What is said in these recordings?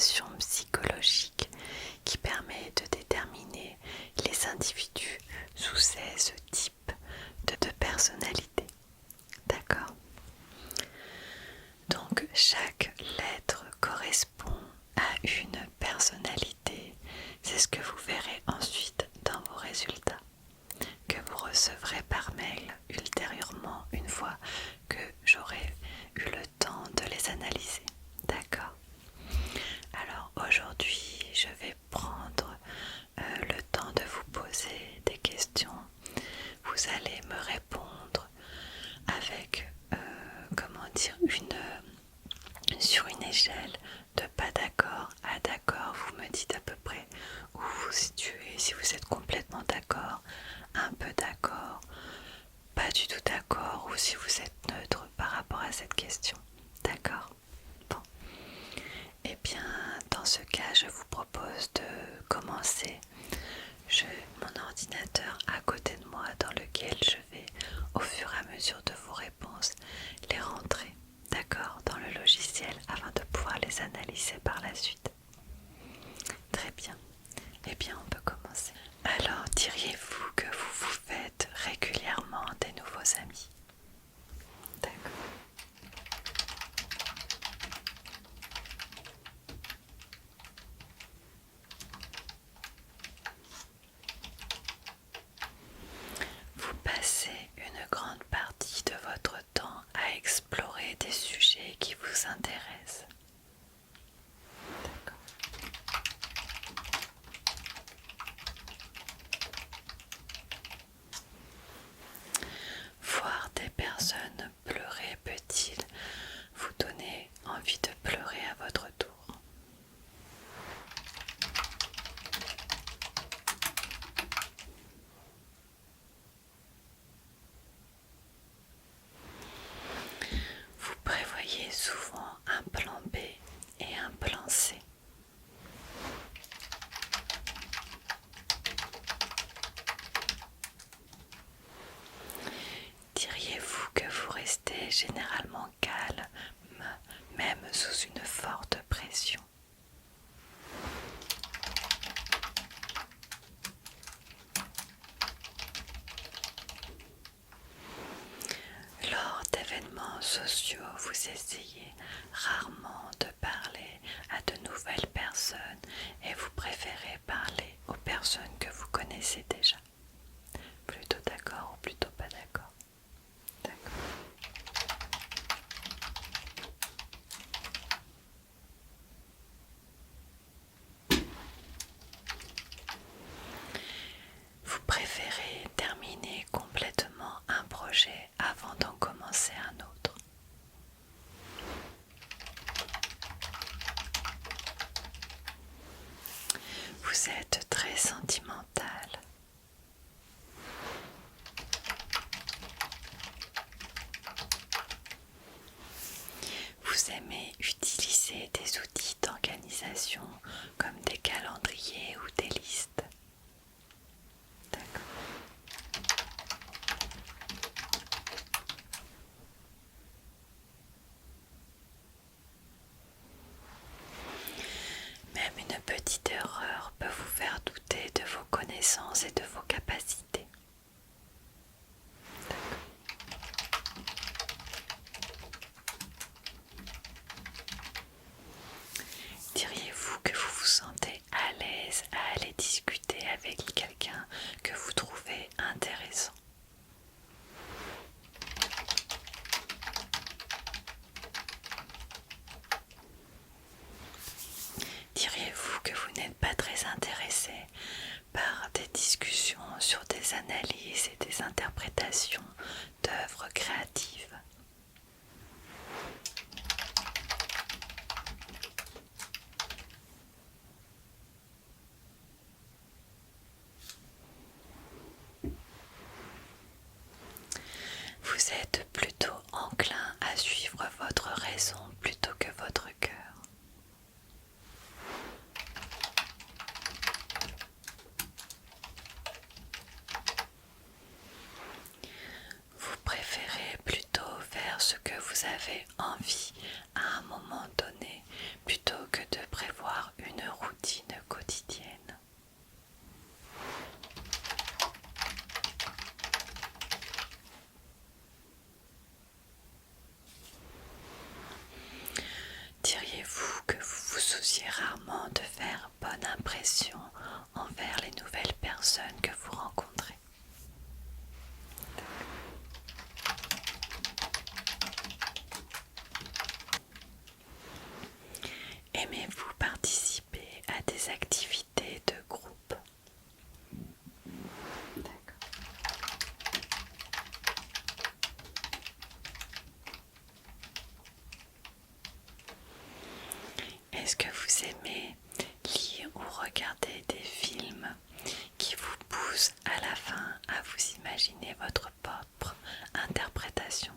évaluation psychologique qui permet de déterminer les individus sous 16 types de personnalité. D'accord? Donc chaque lettre correspond à une personnalité. C'est ce que vous verrez ensuite dans vos résultats, que vous recevrez par mail ultérieurement une fois que j'aurai eu le temps de les analyser. D'accord? Alors aujourd'hui, je vais prendre le temps de vous poser des questions. Vous allez me répondre avec, sur une échelle de pas d'accord à d'accord. Vous me dites à peu près où vous vous situez, si vous êtes complètement d'accord, un peu d'accord, pas du tout d'accord, ou si vous êtes neutre par rapport à cette question. D'accord? Bon. Eh bien, dans ce cas, je vous propose de commencer. J'ai mon ordinateur à côté de moi dans lequel je vais, au fur et à mesure de vos réponses, les rentrer, d'accord, dans le logiciel afin de pouvoir les analyser par la suite. Très bien. Eh bien, on peut commencer. Alors, diriez-vous que vous vous faites régulièrement des nouveaux amis? D'accord. Vous passez une grande partie de votre temps à explorer des sujets qui vous intéressent. D'accord. Voir des personnes pleurer peut-il vous donner envie de pleurer à votre tour? Vous prévoyez souvent un plan B et un plan C. Diriez-vous que vous restez généralement calme, même sous une forte pression? Lors d'événements sociaux, vous essayez rarement de parler à de nouvelles personnes et vous préférez parler aux personnes que vous connaissez déjà. Plutôt d'accord ou plutôt pas d'accord? D'accord. Vous préférez terminer complètement un projet avant d'en commencer un autre? Vous êtes très sentimental. Vous aimez utiliser des outils d'organisation comme des calendriers ou des listes? D'accord. Même une petite erreur peut vous faire douter de vos connaissances et de vos capacités. Diriez-vous que vous vous sentez à l'aise à aller discuter avec quelqu'un que vous trouvez intéressant? Diriez-vous que vous n'êtes pas très intéressé par des discussions sur des analyses et des interprétations d'œuvres créatives? Vous êtes plutôt enclin à suivre votre raison plutôt que votre cœur. Vous préférez plutôt faire ce que vous avez envie à un moment donné plutôt que de prévoir rarement de faire bonne impression envers les nouvelles personnes que vous rencontrez. Aimez-vous participer à des activités de groupe? D'accord. Est-ce que vous aimez lire ou regarder des films qui vous poussent à la fin à vous imaginer votre propre interprétation?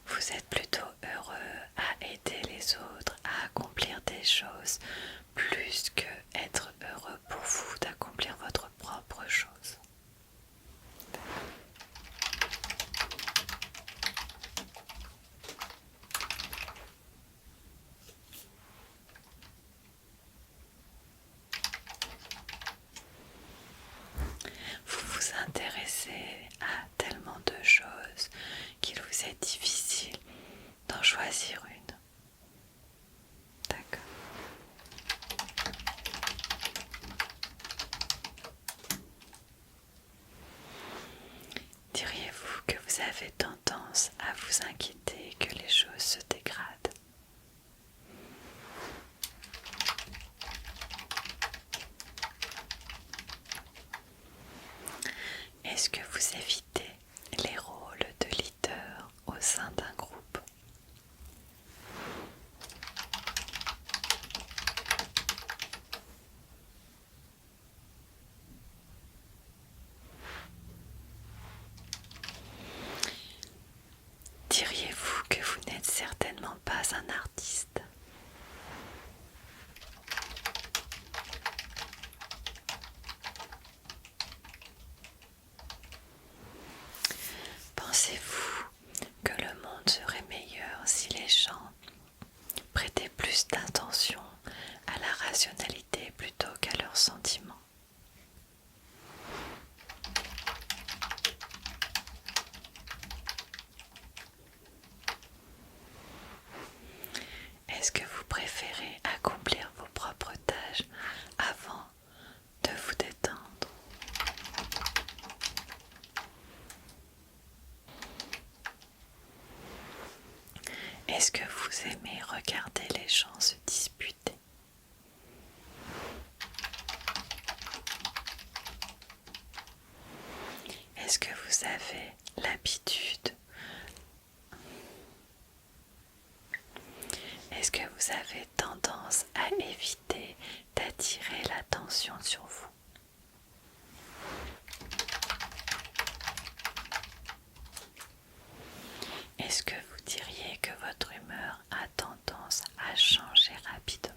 Vous êtes plutôt heureux à aider les autres à accomplir des choses plus que être heureux pour vous d'accomplir votre propre chose. Vous vous intéressez à tellement de choses qu'il vous est difficile d'en choisir une. D'accord. Diriez-vous que vous avez tendance à vous inquiéter que les choses se dégradent? Est-ce que vous évitez les rôles de leader au sein d'un groupe? Diriez-vous que vous n'êtes certainement pas un artiste? Pensez-vous que le monde serait meilleur si les gens prêtaient plus d'attention à la rationalité plutôt qu'à leurs sentiments? Est-ce que vous préférez accomplir vos propres tâches avant de vous détendre? Est-ce que vous aimez regarder les gens se disputer? Est-ce que vous avez l'habitude? Est-ce que vous avez tendance à éviter d'attirer l'attention sur vous? Est-ce que vous diriez que votre humeur a tendance à changer rapidement?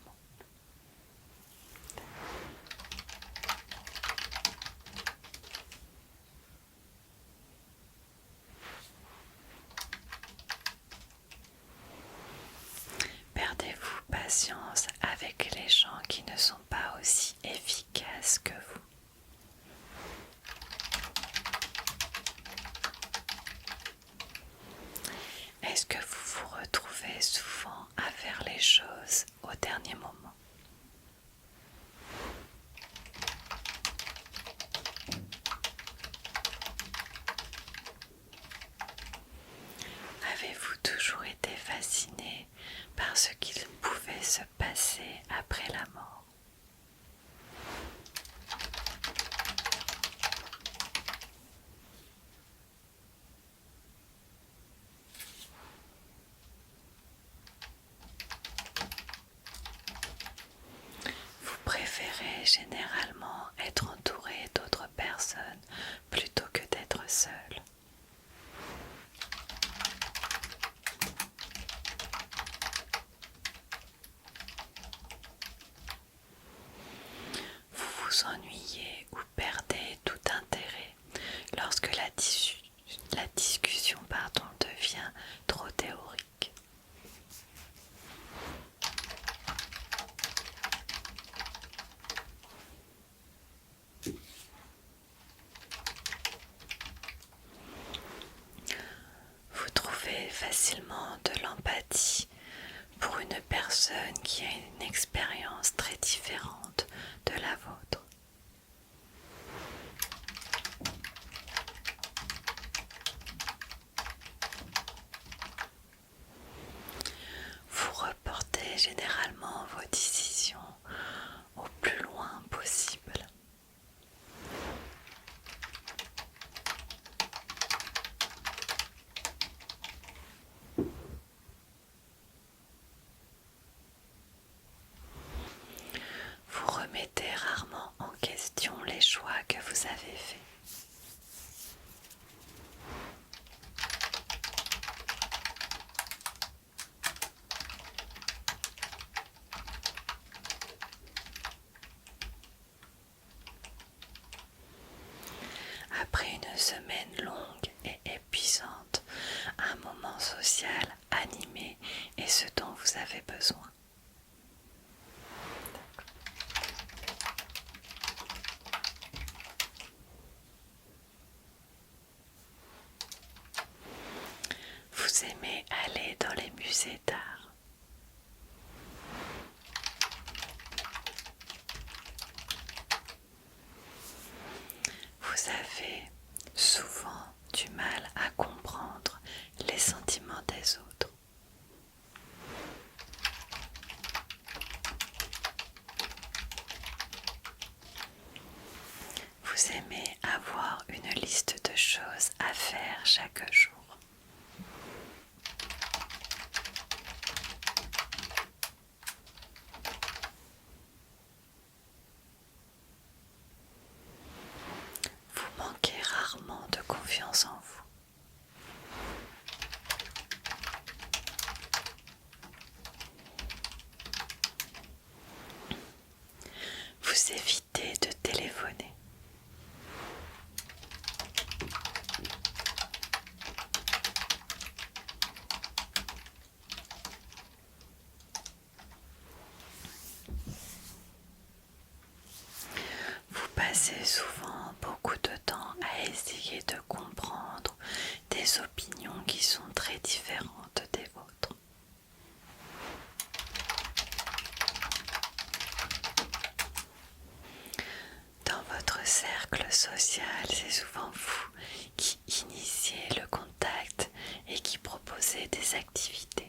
Perdez-vous patience avec les gens qui ne sont pas aussi efficaces que vous? Est-ce que vous vous retrouvez souvent à faire les choses au dernier moment? Avez-vous toujours été fasciné par ce qu'il pouvait se passer après la mort? Vous préférez généralement être entouré d'autres personnes plutôt que d'être seul? Vous vous ennuyez ou perdez tout intérêt lorsque la discussion devient trop théorique? facilement de l'empathie pour une personne qui a une expérience très différente de la vôtre. Vous reportez généralement vos décisions au plus loin possible. Vous remettez rarement en question les choix que vous avez faits. Après une semaine longue et épuisante, un moment social animé est ce dont vous avez besoin. Vous aimez aller dans les musées d'art. Vous avez souvent du mal à comprendre les sentiments des autres. Vous aimez avoir une liste de choses à faire chaque jour. Vous manquez rarement de confiance en vous. Vous évitez de téléphoner. Vous passez souvent beaucoup de temps à essayer de comprendre des opinions qui sont très différentes des vôtres. Dans votre cercle social, c'est souvent vous qui initiez le contact et qui proposez des activités.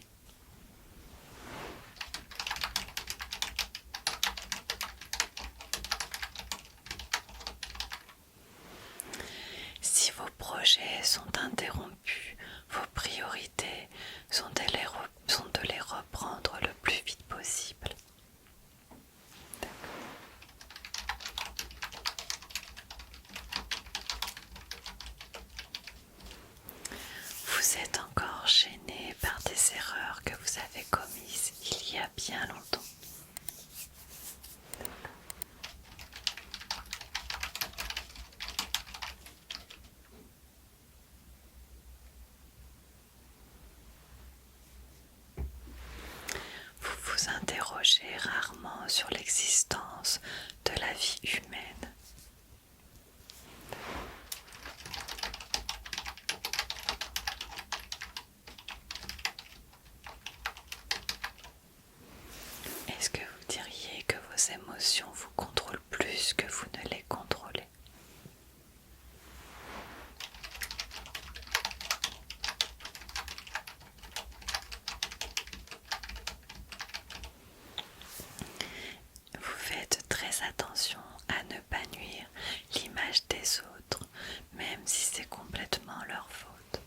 Si vos projets sont interrompus, vos priorités sont de les reprendre le plus vite possible. Vous êtes encore gêné par des erreurs que vous avez commises il y a bien longtemps. Vous vous interrogez rarement sur l'existence de la vie humaine. Est-ce que vous diriez que vos émotions vous contrôlent plus que vous ne les contrôlez? Vous faites très attention à ne pas nuire l'image des autres, même si c'est complètement leur faute.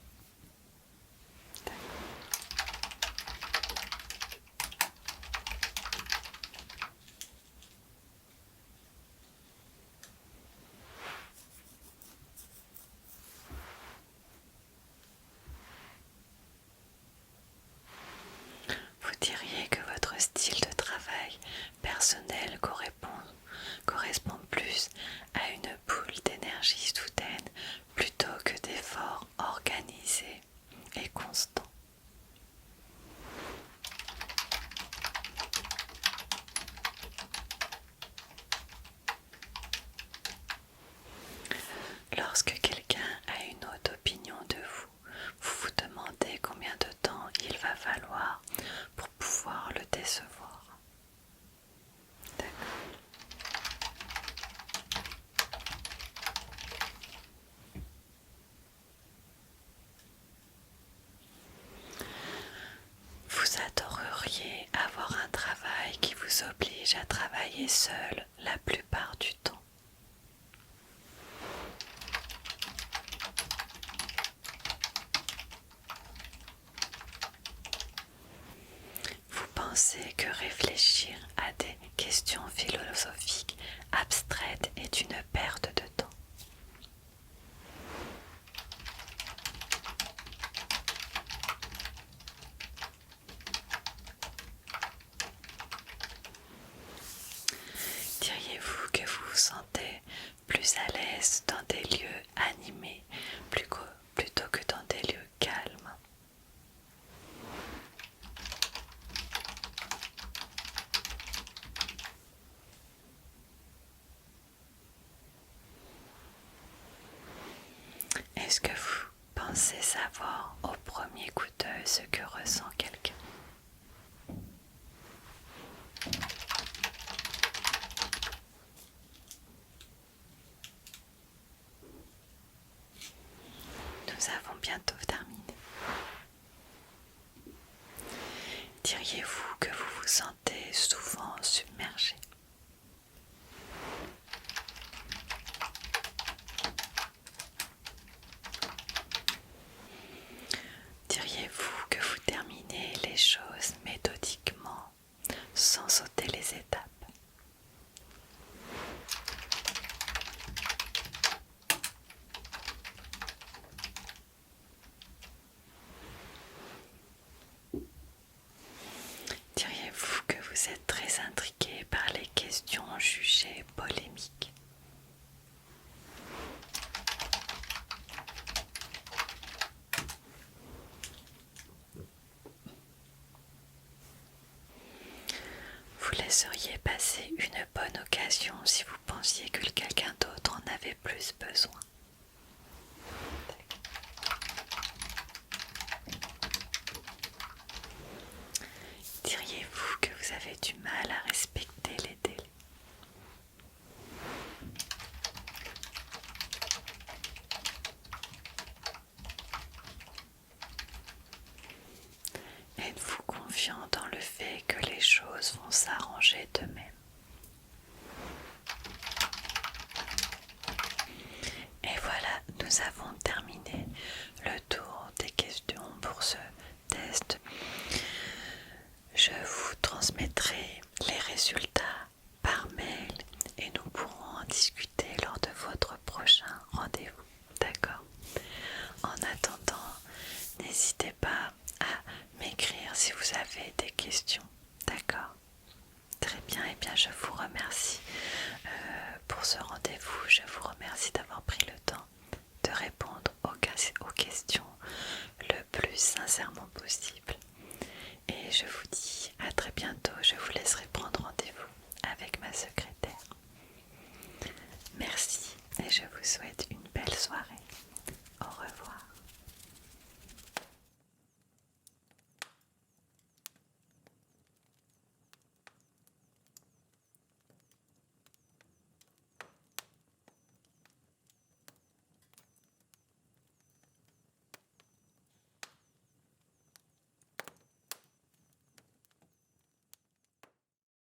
Vous diriez que votre style de travail personnel correspond seul la plupart du temps? Vous pensez que réfléchir à des questions philosophiques abstraites est une perte de temps? Diriez-vous que vous vous sentez plus à l'aise dans des lieux animés plutôt que dans des lieux calmes? Est-ce que vous pensez savoir au premier coup d'œil ce que ressent quelqu'un? Nous avons bientôt terminé. Diriez-vous que vous vous sentez souvent submergé? Diriez-vous que vous terminez les choses méthodiquement, sans sauter les étapes? Diriez-vous que vous êtes très intrigué par les questions jugées polémiques? Vous laisseriez passer une bonne occasion si vous pensiez que quelqu'un d'autre en avait plus besoin? Diriez-vous que vous avez du mal à respecter les délais? Êtes-vous confiant dans le fait que les choses vont s'arranger d'eux-mêmes? Et voilà, nous avons terminé le tour des questions pour ce test. Je vous transmettrai les résultats par mail et nous pourrons en discuter lors de votre prochain rendez-vous. D'accord? En attendant, n'hésitez pas à m'écrire si vous avez des questions. D'accord? Très bien, et bien je vous remercie pour ce rendez-vous. Je vous remercie d'avoir pris le temps de répondre aux questions le plus sincèrement possible. Et je vous dis à très bientôt. Je vous laisse